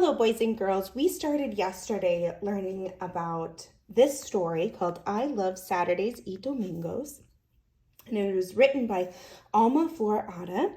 Hello, boys and girls. We started yesterday learning about this story called I Love Saturdays y Domingos. And it was written by Alma Florada.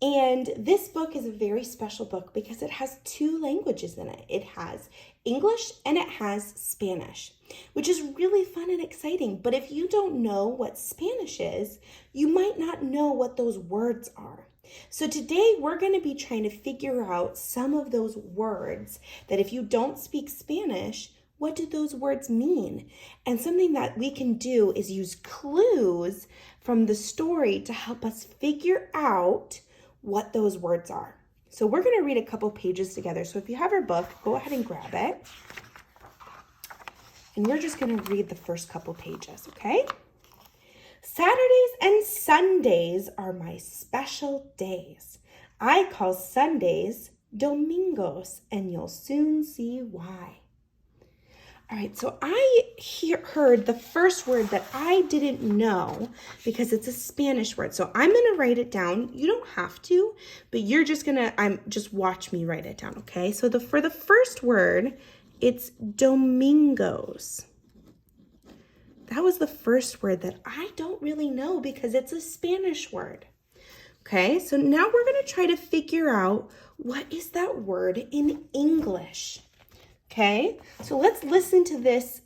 And this book is a very special book because it has two languages in it. It has English and it has Spanish, which is really fun and exciting. But if you don't know what Spanish is, you might not know what those words are. So today we're going to be trying to figure out some of those words that if you don't speak Spanish, what do those words mean? And something that we can do is use clues from the story to help us figure out what those words are. So we're going to read a couple pages together. So if you have your book, go ahead and grab it. And we're just going to read the first couple pages, okay? Saturdays and Sundays are my special days. I call Sundays Domingos, and you'll soon see why. All right, so I heard the first word that I didn't know because it's a Spanish word. So I'm going to write it down. You don't have to, but you're just going to just watch me write it down, okay? So for the first word, it's Domingos. That was the first word that I don't really know because it's a Spanish word. Okay, so now we're going to try to figure out what is that word in English. Okay, so let's listen to these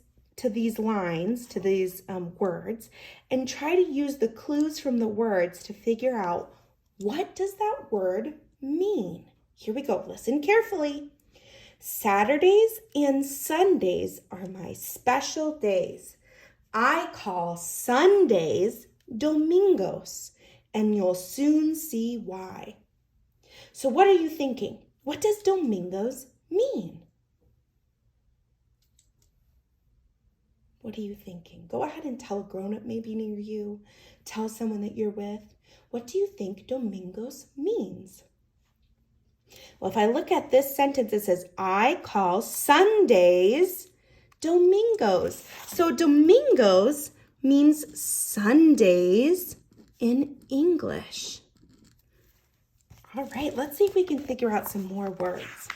lines, to these words, and try to use the clues from the words to figure out what does that word mean. Here we go, listen carefully. Saturdays and Sundays are my special days. I call Sundays Domingos, and you'll soon see why. So what are you thinking? What does Domingos mean? What are you thinking? Go ahead and tell a grown-up maybe near you. Tell someone that you're with. What do you think Domingos means? Well, if I look at this sentence, it says, I call Sundays Domingos. So Domingos means Sundays in English. All right, let's see if we can figure out some more words.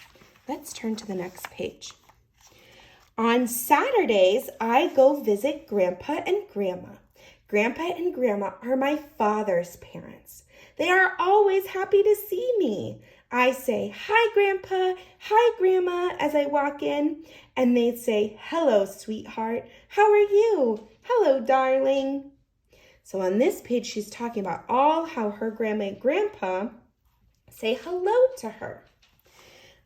Let's turn to the next page. On Saturdays, I go visit Grandpa and Grandma. Grandpa and Grandma are my father's parents. They are always happy to see me. I say, hi, Grandpa, hi, Grandma, as I walk in, and they say, hello, sweetheart. How are you? Hello, darling. So on this page, she's talking about all how her grandma and grandpa say hello to her.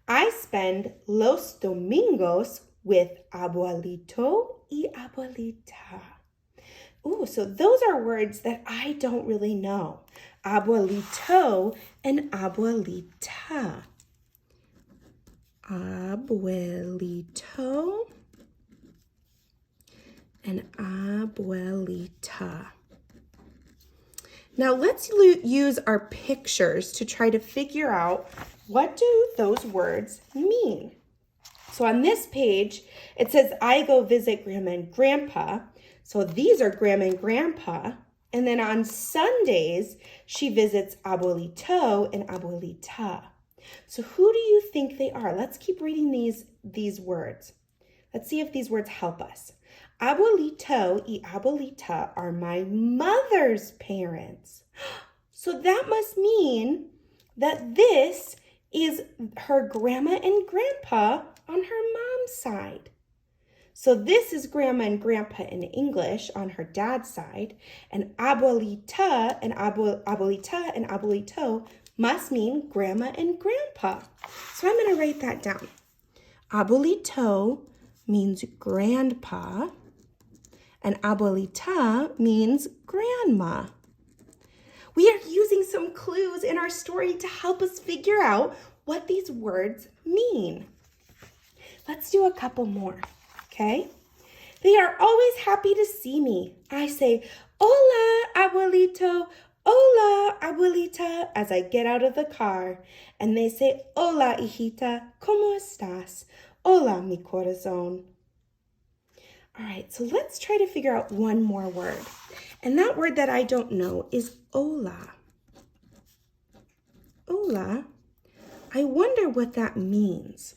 I spend los domingos with abuelito y abuelita. Ooh, so those are words that I don't really know. Abuelito and abuelita. Abuelito and abuelita. Now let's use our pictures to try to figure out what do those words mean. So on this page, it says, I go visit Grandma and Grandpa. So these are Grandma and Grandpa. And then on Sundays, she visits Abuelito and Abuelita. So who do you think they are? Let's keep reading these words. Let's see if these words help us. Abuelito y Abuelita are my mother's parents. So that must mean that this is her grandma and grandpa on her mom's side. So this is Grandma and Grandpa in English on her dad's side, and Abuelita and Abuelita and Abuelito must mean Grandma and Grandpa. So I'm going to write that down. Abuelito means grandpa, and Abuelita means grandma. We are using some clues in our story to help us figure out what these words mean. Let's do a couple more. Okay? They are always happy to see me. I say, hola, abuelito, hola, abuelita, as I get out of the car. And they say, hola, hijita, ¿cómo estás? Hola, mi corazón. All right, so let's try to figure out one more word. And that word that I don't know is hola. Hola. I wonder what that means.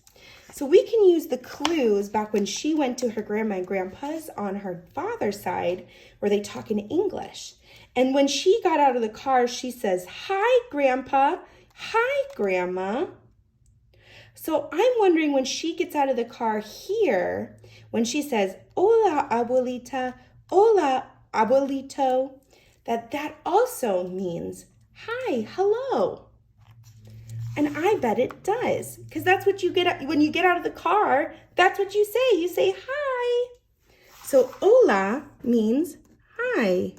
So we can use the clues back when she went to her grandma and grandpa's on her father's side where they talk in English. And when she got out of the car, she says, "Hi, Grandpa. Hi, Grandma." So I'm wondering when she gets out of the car here, when she says, "Hola, abuelita, hola, abuelito," that also means, "Hi, hello." And I bet it does, because that's what you get when you get out of the car. That's what you say. You say hi. So hola means hi.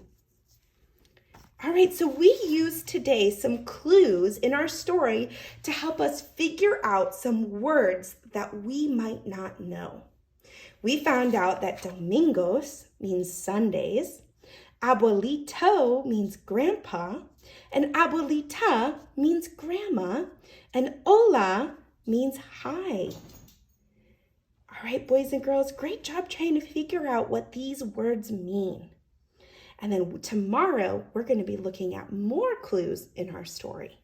All right, so we used today some clues in our story to help us figure out some words that we might not know. We found out that Domingos means Sundays, abuelito means grandpa, and abuelita means grandma, and hola means hi. All right, boys and girls, great job trying to figure out what these words mean. And then tomorrow, we're going to be looking at more clues in our story.